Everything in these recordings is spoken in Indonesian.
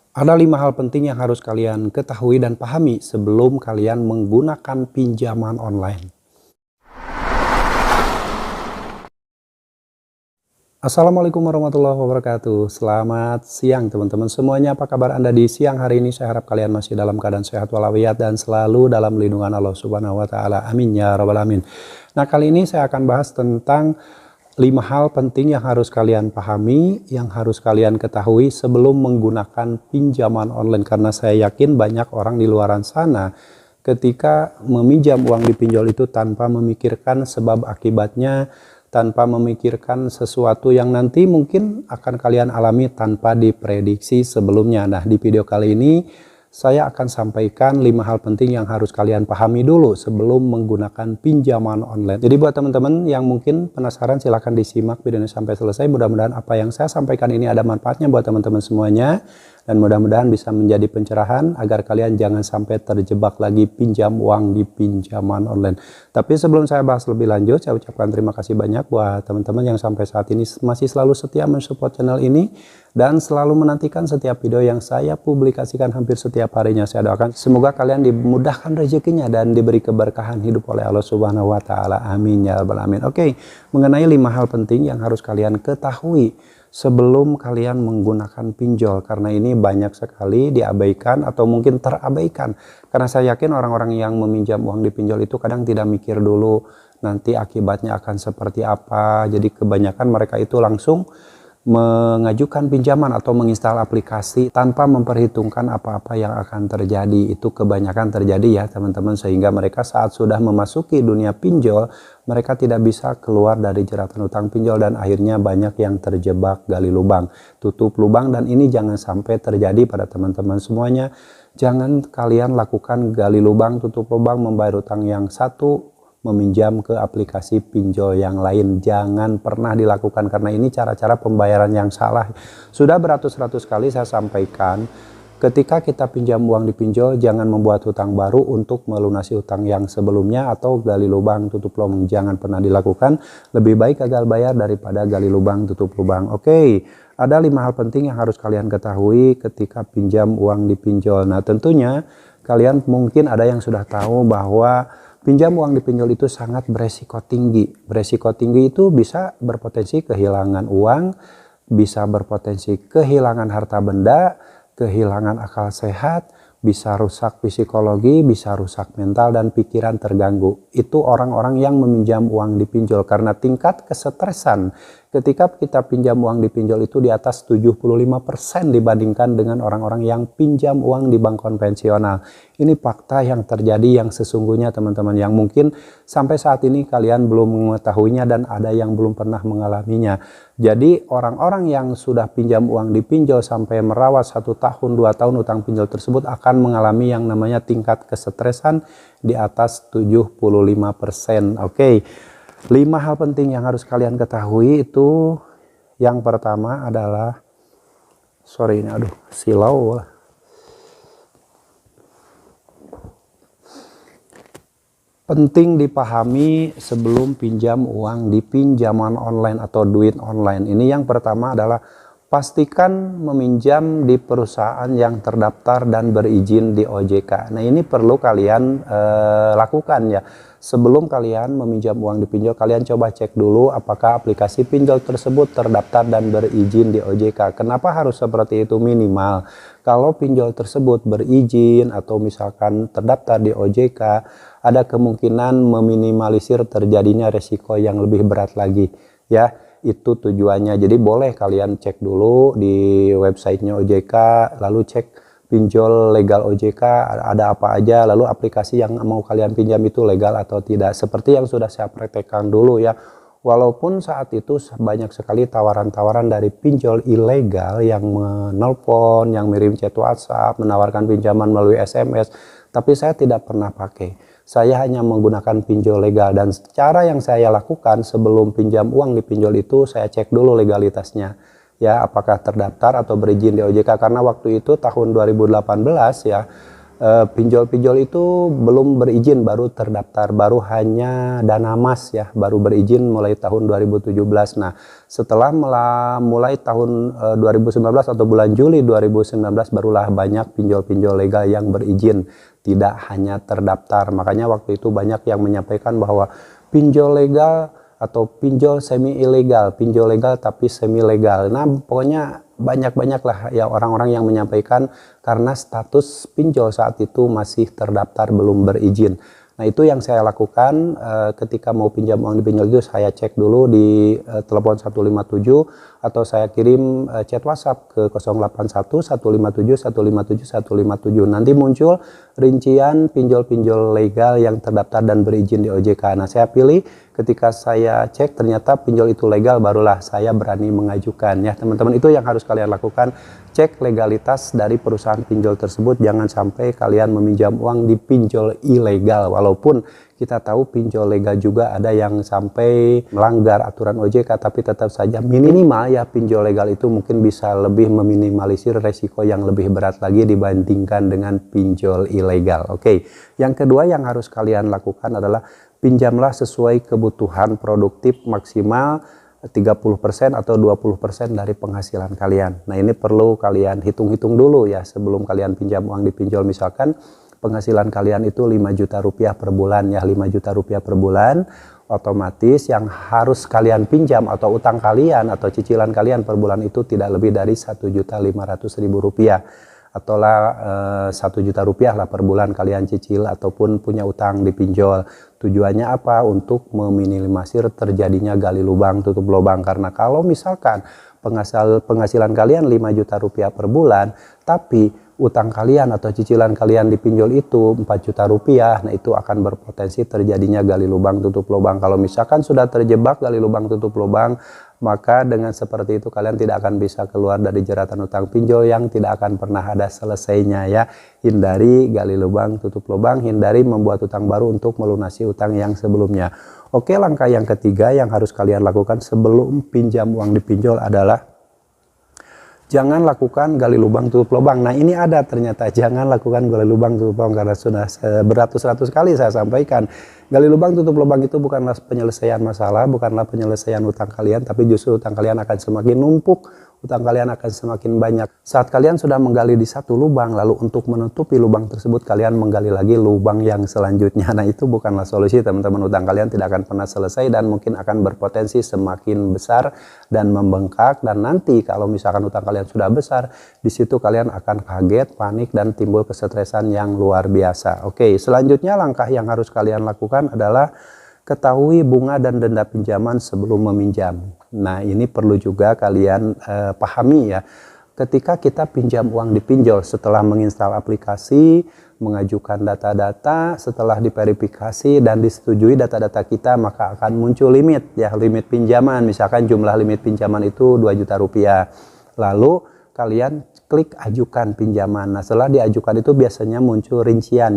Ada 5 hal penting yang harus kalian ketahui dan pahami sebelum kalian menggunakan pinjaman online. Assalamualaikum warahmatullahi wabarakatuh. Selamat siang teman-teman semuanya. Apa kabar Anda di siang hari ini? Saya harap kalian masih dalam keadaan sehat walafiat dan selalu dalam lindungan Allah Subhanahu wa taala. Amin ya rabbal alamin. Nah, kali ini saya akan bahas tentang 5 hal penting yang harus kalian pahami, yang harus kalian ketahui sebelum menggunakan pinjaman online. Karena saya yakin banyak orang di luar sana ketika meminjam uang di pinjol itu tanpa memikirkan sebab akibatnya, tanpa memikirkan sesuatu yang nanti mungkin akan kalian alami tanpa diprediksi sebelumnya. Nah, di video kali ini saya akan sampaikan 5 hal penting yang harus kalian pahami dulu sebelum menggunakan pinjaman online. Jadi buat teman-teman yang mungkin penasaran, silahkan disimak videonya sampai selesai. Mudah-mudahan apa yang saya sampaikan ini ada manfaatnya buat teman-teman semuanya. Dan mudah-mudahan bisa menjadi pencerahan agar kalian jangan sampai terjebak lagi pinjam uang di pinjaman online. Tapi sebelum saya bahas lebih lanjut, saya ucapkan terima kasih banyak buat teman-teman yang sampai saat ini masih selalu setia mensupport channel ini dan selalu menantikan setiap video yang saya publikasikan hampir setiap harinya. Saya doakan semoga kalian dimudahkan rezekinya dan diberi keberkahan hidup oleh Allah Subhanahu wa taala. Amin ya rabbal alamin. Oke, mengenai 5 hal penting yang harus kalian ketahui sebelum kalian menggunakan pinjol, karena ini banyak sekali diabaikan atau mungkin terabaikan. Karena saya yakin orang-orang yang meminjam uang di pinjol itu kadang tidak mikir dulu nanti akibatnya akan seperti apa. Jadi kebanyakan mereka itu langsung mengajukan pinjaman atau menginstal aplikasi tanpa memperhitungkan apa-apa yang akan terjadi. Itu kebanyakan terjadi ya teman-teman, sehingga mereka saat sudah memasuki dunia pinjol, mereka tidak bisa keluar dari jeratan utang pinjol dan akhirnya banyak yang terjebak gali lubang, tutup lubang. Dan ini jangan sampai terjadi pada teman-teman semuanya. Jangan kalian lakukan gali lubang, tutup lubang, membayar utang yang satu, meminjam ke aplikasi pinjol yang lain. Jangan pernah dilakukan karena ini cara-cara pembayaran yang salah. Sudah beratus-ratus kali saya sampaikan, ketika kita pinjam uang di pinjol, jangan membuat hutang baru untuk melunasi hutang yang sebelumnya atau gali lubang tutup lubang. Jangan pernah dilakukan. Lebih baik gagal bayar daripada gali lubang tutup lubang. Oke, ada 5 hal penting yang harus kalian ketahui ketika pinjam uang di pinjol. Nah, tentunya kalian mungkin ada yang sudah tahu bahwa pinjam uang di pinjol itu sangat beresiko tinggi. Beresiko tinggi itu bisa berpotensi kehilangan uang, bisa berpotensi kehilangan harta benda, kehilangan akal sehat, bisa rusak psikologi, bisa rusak mental dan pikiran terganggu. Itu orang-orang yang meminjam uang di pinjol karena tingkat kesetresan ketika kita pinjam uang di pinjol itu di atas 75% dibandingkan dengan orang-orang yang pinjam uang di bank konvensional. Ini fakta yang terjadi yang sesungguhnya teman-teman, yang mungkin sampai saat ini kalian belum mengetahuinya dan ada yang belum pernah mengalaminya. Jadi orang-orang yang sudah pinjam uang di pinjol sampai merawat 1 tahun 2 tahun utang pinjol tersebut akan mengalami yang namanya tingkat kesetresan di atas 75%. Oke. 5 hal penting yang harus kalian ketahui itu, yang pertama adalah, sorry ini aduh silau. Penting dipahami sebelum pinjam uang di pinjaman online atau duit online. Ini yang pertama adalah pastikan meminjam di perusahaan yang terdaftar dan berizin di OJK. Nah, ini perlu kalian lakukan ya. Sebelum kalian meminjam uang di pinjol, kalian coba cek dulu apakah aplikasi pinjol tersebut terdaftar dan berizin di OJK. Kenapa harus seperti itu? Minimal kalau pinjol tersebut berizin atau misalkan terdaftar di OJK, ada kemungkinan meminimalisir terjadinya resiko yang lebih berat lagi ya. Itu tujuannya. Jadi boleh kalian cek dulu di websitenya OJK, lalu cek pinjol legal OJK ada apa aja, lalu aplikasi yang mau kalian pinjam itu legal atau tidak, seperti yang sudah saya praktekkan dulu ya. Walaupun saat itu banyak sekali tawaran-tawaran dari pinjol ilegal yang menelpon, yang mirim chat WhatsApp, menawarkan pinjaman melalui SMS, tapi saya tidak pernah pakai. Saya hanya menggunakan pinjol legal, dan cara yang saya lakukan sebelum pinjam uang di pinjol itu saya cek dulu legalitasnya ya, apakah terdaftar atau berizin di OJK. Karena waktu itu tahun 2018 ya, Pinjol-pinjol itu belum berizin, baru terdaftar, baru hanya Dana Mas ya, baru berizin mulai tahun 2017. Nah, setelah mulai tahun 2019 atau bulan Juli 2019 barulah banyak pinjol-pinjol legal yang berizin, tidak hanya terdaftar. Makanya waktu itu banyak yang menyampaikan bahwa pinjol legal atau pinjol semi ilegal, pinjol legal tapi semi legal. Nah, pokoknya banyak lah ya orang-orang yang menyampaikan karena status pinjol saat itu masih terdaftar, belum berizin. Nah, itu yang saya lakukan ketika mau pinjam uang di pinjol itu, saya cek dulu di telepon 157 atau saya kirim chat WhatsApp ke 081 157 157 157. Nanti muncul rincian pinjol-pinjol legal yang terdaftar dan berizin di OJK. Nah, saya pilih, ketika saya cek ternyata pinjol itu legal, barulah saya berani mengajukan ya teman-teman. Itu yang harus kalian lakukan, cek legalitas dari perusahaan pinjol tersebut. Jangan sampai kalian meminjam uang di pinjol ilegal, walaupun kita tahu pinjol legal juga ada yang sampai melanggar aturan OJK, tapi tetap saja minimal ya pinjol legal itu mungkin bisa lebih meminimalisir resiko yang lebih berat lagi dibandingkan dengan pinjol ilegal. Oke, yang kedua yang harus kalian lakukan adalah pinjamlah sesuai kebutuhan produktif maksimal 30% atau 20% dari penghasilan kalian. Nah, ini perlu kalian hitung-hitung dulu ya sebelum kalian pinjam uang di pinjol. Misalkan penghasilan kalian itu 5 juta rupiah per bulan ya, 5 juta rupiah per bulan, otomatis yang harus kalian pinjam atau utang kalian atau cicilan kalian per bulan itu tidak lebih dari 1.500.000 rupiah, atau 1 juta rupiah lah per bulan kalian cicil ataupun punya utang di pinjol. Tujuannya apa? Untuk meminimalisir terjadinya gali lubang tutup lubang. Karena kalau misalkan penghasilan kalian 5 juta rupiah per bulan, tapi utang kalian atau cicilan kalian di pinjol itu 4 juta rupiah, nah itu akan berpotensi terjadinya gali lubang tutup lubang. Kalau misalkan sudah terjebak gali lubang tutup lubang, maka dengan seperti itu kalian tidak akan bisa keluar dari jeratan utang pinjol yang tidak akan pernah ada selesainya ya. Hindari gali lubang tutup lubang, hindari membuat utang baru untuk melunasi utang yang sebelumnya. Oke, langkah yang ketiga yang harus kalian lakukan sebelum pinjam uang di pinjol adalah jangan lakukan gali lubang tutup lubang. Nah, ini ada ternyata, jangan lakukan gali lubang tutup lubang, karena sudah beratus-ratus kali saya sampaikan. Gali lubang tutup lubang itu bukanlah penyelesaian masalah, bukanlah penyelesaian utang kalian, tapi justru utang kalian akan semakin numpuk, utang kalian akan semakin banyak. Saat kalian sudah menggali di satu lubang, lalu untuk menutupi lubang tersebut kalian menggali lagi lubang yang selanjutnya. Nah, itu bukanlah solusi teman-teman. Utang kalian tidak akan pernah selesai dan mungkin akan berpotensi semakin besar dan membengkak. Dan nanti kalau misalkan utang kalian sudah besar, di situ kalian akan kaget, panik, dan timbul kesetresan yang luar biasa. Oke, selanjutnya langkah yang harus kalian lakukan adalah ketahui bunga dan denda pinjaman sebelum meminjam. Nah, ini perlu juga kalian pahami ya. Ketika kita pinjam uang di pinjol, setelah menginstal aplikasi, mengajukan data-data, setelah diverifikasi dan disetujui data-data kita, maka akan muncul limit ya, limit pinjaman. Misalkan jumlah limit pinjaman itu 2 juta rupiah. Lalu kalian klik ajukan pinjaman. Nah, setelah diajukan itu biasanya muncul rincian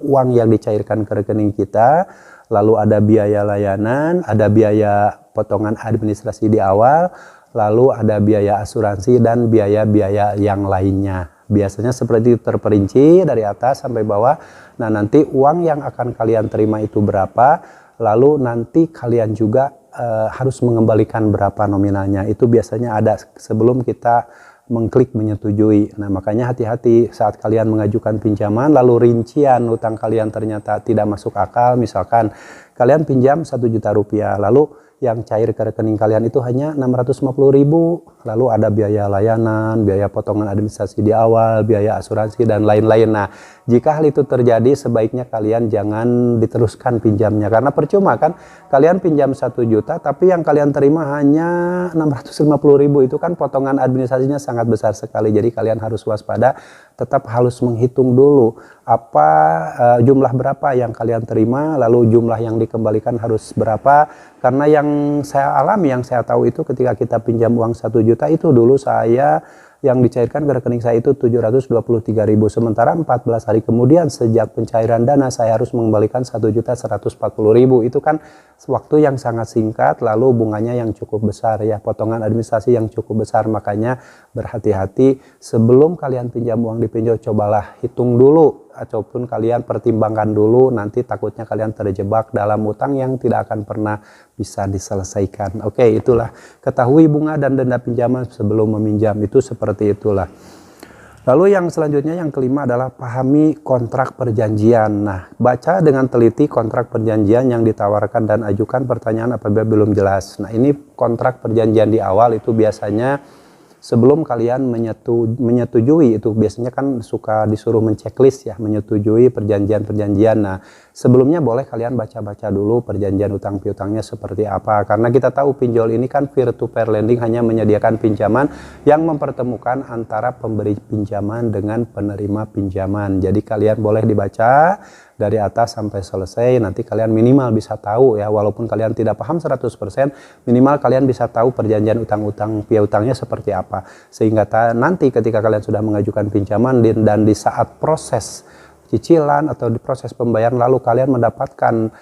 uang yang dicairkan ke rekening kita, lalu ada biaya layanan, ada biaya potongan administrasi di awal, lalu ada biaya asuransi dan biaya-biaya yang lainnya. Biasanya seperti itu terperinci dari atas sampai bawah. Nah, nanti uang yang akan kalian terima itu berapa, lalu nanti kalian juga harus mengembalikan berapa nominalnya. Itu biasanya ada sebelum kita mengklik menyetujui. Nah, makanya hati-hati saat kalian mengajukan pinjaman lalu rincian utang kalian ternyata tidak masuk akal. Misalkan kalian pinjam 1 juta rupiah, lalu yang cair ke rekening kalian itu hanya 650.000, lalu ada biaya layanan, biaya potongan administrasi di awal, biaya asuransi dan lain-lain. Nah, jika hal itu terjadi sebaiknya kalian jangan diteruskan pinjamnya, karena percuma kan kalian pinjam 1 juta tapi yang kalian terima hanya 650.000, itu kan potongan administrasinya sangat besar sekali. Jadi kalian harus waspada, tetap harus menghitung dulu apa jumlah berapa yang kalian terima, lalu jumlah yang dikembalikan harus berapa. Karena yang saya alami, yang saya tahu itu ketika kita pinjam uang 1 juta itu dulu saya yang dicairkan ke rekening saya itu 723.000. Sementara 14 hari kemudian sejak pencairan dana saya harus mengembalikan 1.140.000. Itu kan waktu yang sangat singkat, lalu bunganya yang cukup besar ya, potongan administrasi yang cukup besar. Makanya berhati-hati sebelum kalian pinjam uang di pinjol, cobalah hitung dulu ataupun kalian pertimbangkan dulu, nanti takutnya kalian terjebak dalam utang yang tidak akan pernah bisa diselesaikan. Oke, itulah, ketahui bunga dan denda pinjaman sebelum meminjam, itu seperti itulah. Lalu yang selanjutnya, yang kelima adalah pahami kontrak perjanjian. Nah, baca dengan teliti kontrak perjanjian yang ditawarkan dan ajukan pertanyaan apabila belum jelas. Nah, ini kontrak perjanjian di awal itu biasanya sebelum kalian menyetujui, itu biasanya kan suka disuruh menceklis ya, menyetujui perjanjian-perjanjian. Nah, sebelumnya boleh kalian baca-baca dulu perjanjian utang piutangnya seperti apa, karena kita tahu pinjol ini kan peer to peer lending, hanya menyediakan pinjaman yang mempertemukan antara pemberi pinjaman dengan penerima pinjaman. Jadi kalian boleh dibaca dari atas sampai selesai, nanti kalian minimal bisa tahu ya, walaupun kalian tidak paham 100%, minimal kalian bisa tahu perjanjian utang-utang piutangnya seperti apa. Sehingga nanti ketika kalian sudah mengajukan pinjaman dan di saat proses cicilan atau di proses pembayaran, lalu kalian mendapatkan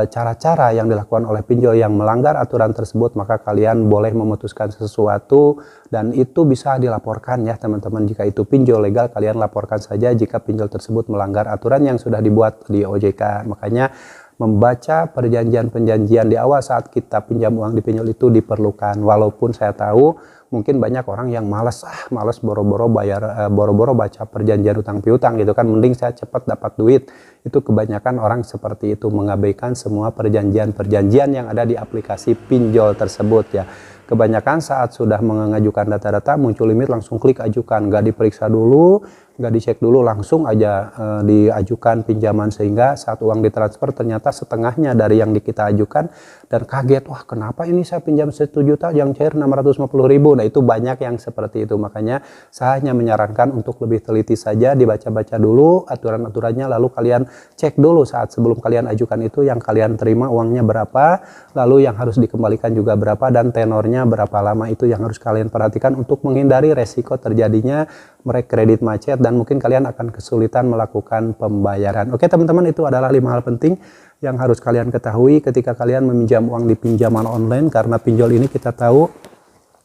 cara-cara yang dilakukan oleh pinjol yang melanggar aturan tersebut, maka kalian boleh memutuskan sesuatu dan itu bisa dilaporkan ya teman-teman. Jika itu pinjol legal, kalian laporkan saja jika pinjol tersebut melanggar aturan yang sudah dibuat di OJK. Makanya membaca perjanjian-perjanjian di awal saat kita pinjam uang di pinjol itu diperlukan. Walaupun saya tahu mungkin banyak orang yang malas boro-boro bayar, boro-boro baca perjanjian utang piutang gitu kan, mending saya cepat dapat duit. Itu kebanyakan orang seperti itu, mengabaikan semua perjanjian-perjanjian yang ada di aplikasi pinjol tersebut ya. Kebanyakan saat sudah mengajukan data-data muncul limit, langsung klik ajukan, nggak diperiksa dulu, nggak dicek dulu, langsung aja diajukan pinjaman, sehingga saat uang ditransfer ternyata setengahnya dari yang kita ajukan dan kaget, wah kenapa ini saya pinjam 1 juta yang cair 650.000. Nah, itu banyak yang seperti itu. Makanya saya hanya menyarankan untuk lebih teliti saja, dibaca-baca dulu aturan-aturannya, lalu kalian cek dulu saat sebelum kalian ajukan itu yang kalian terima uangnya berapa, lalu yang harus dikembalikan juga berapa, dan tenornya berapa lama. Itu yang harus kalian perhatikan untuk menghindari resiko terjadinya kredit macet dan mungkin kalian akan kesulitan melakukan pembayaran. Oke teman-teman, itu adalah 5 hal penting yang harus kalian ketahui ketika kalian meminjam uang di pinjaman online, karena pinjol ini kita tahu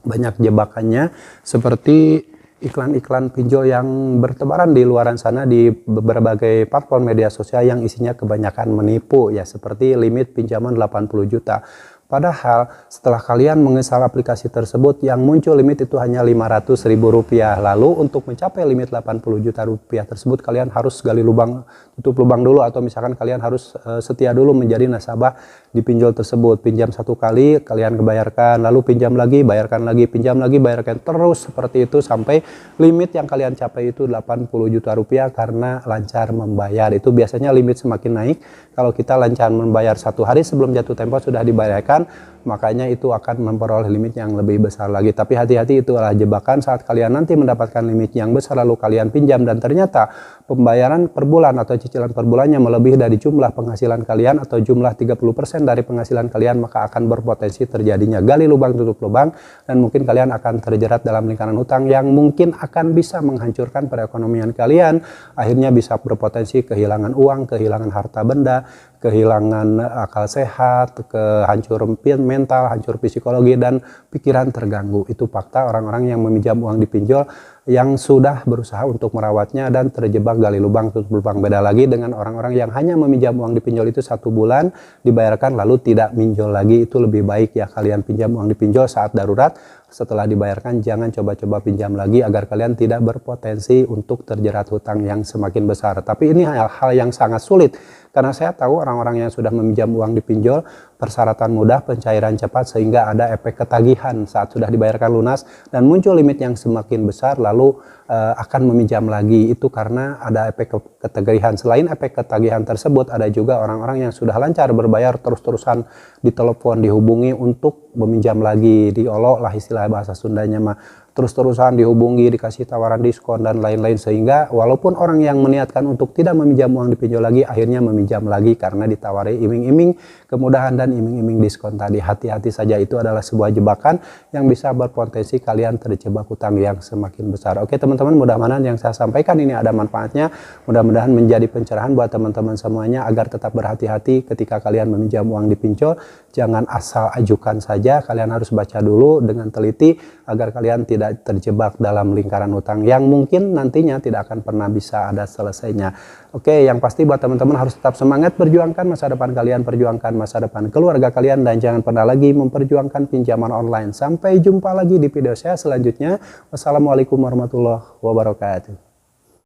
banyak jebakannya, seperti iklan-iklan pinjol yang bertebaran di luaran sana di berbagai platform media sosial yang isinya kebanyakan menipu ya, seperti limit pinjaman 80 juta. Padahal setelah kalian menginstal aplikasi tersebut, yang muncul limit itu hanya Rp500.000. Lalu untuk mencapai limit 80 juta rupiah tersebut, kalian harus gali lubang, tutup lubang dulu, atau misalkan kalian harus setia dulu menjadi nasabah di pinjol tersebut. Pinjam 1 kali, kalian kebayarkan, lalu pinjam lagi, bayarkan lagi, pinjam lagi, bayarkan, terus seperti itu sampai limit yang kalian capai itu 80 juta rupiah karena lancar membayar. Itu biasanya limit semakin naik kalau kita lancar membayar 1 hari sebelum jatuh tempo sudah dibayarkan, makanya itu akan memperoleh limit yang lebih besar lagi. Tapi hati-hati, itu adalah jebakan. Saat kalian nanti mendapatkan limit yang besar lalu kalian pinjam dan ternyata pembayaran per bulan atau cicilan per bulannya melebihi dari jumlah penghasilan kalian atau jumlah 30% dari penghasilan kalian, maka akan berpotensi terjadinya gali lubang tutup lubang, dan mungkin kalian akan terjerat dalam lingkaran hutang yang mungkin akan bisa menghancurkan perekonomian kalian. Akhirnya bisa berpotensi kehilangan uang, kehilangan harta benda, kehilangan akal sehat, kehancur mental, hancur psikologi, dan pikiran terganggu. Itu fakta orang-orang yang meminjam uang di pinjol yang sudah berusaha untuk merawatnya dan terjebak gali lubang tutup lubang. Beda lagi dengan orang-orang yang hanya meminjam uang di pinjol itu 1 bulan dibayarkan lalu tidak minjol lagi. Itu lebih baik ya, kalian pinjam uang di pinjol saat darurat, setelah dibayarkan jangan coba-coba pinjam lagi agar kalian tidak berpotensi untuk terjerat hutang yang semakin besar. Tapi ini hal-hal yang sangat sulit, karena saya tahu orang-orang yang sudah meminjam uang di pinjol, persyaratan mudah, pencairan cepat, sehingga ada efek ketagihan saat sudah dibayarkan lunas dan muncul limit yang semakin besar lalu akan meminjam lagi. Itu karena ada efek ketagihan. Selain efek ketagihan tersebut, ada juga orang-orang yang sudah lancar berbayar, terus-terusan ditelepon, dihubungi untuk meminjam lagi, diolok lah istilah bahasa Sundanya mah, terus-terusan dihubungi, dikasih tawaran diskon dan lain-lain, sehingga walaupun orang yang meniatkan untuk tidak meminjam uang di pinjol lagi akhirnya meminjam lagi karena ditawari iming-iming kemudahan dan iming-iming diskon tadi. Hati-hati saja, itu adalah sebuah jebakan yang bisa berpotensi kalian terjebak hutang yang semakin besar. Oke teman-teman, mudah-mudahan yang saya sampaikan ini ada manfaatnya, mudah-mudahan menjadi pencerahan buat teman-teman semuanya agar tetap berhati-hati ketika kalian meminjam uang di pinjol. Jangan asal ajukan saja, kalian harus baca dulu dengan teliti agar kalian tidak terjebak dalam lingkaran hutang yang mungkin nantinya tidak akan pernah bisa ada selesainya. Oke, yang pasti buat teman-teman harus tetap semangat perjuangkan masa depan kalian, perjuangkan masa depan keluarga kalian, dan jangan pernah lagi memperjuangkan pinjaman online. Sampai jumpa lagi di video saya selanjutnya. Wassalamualaikum warahmatullahi wabarakatuh.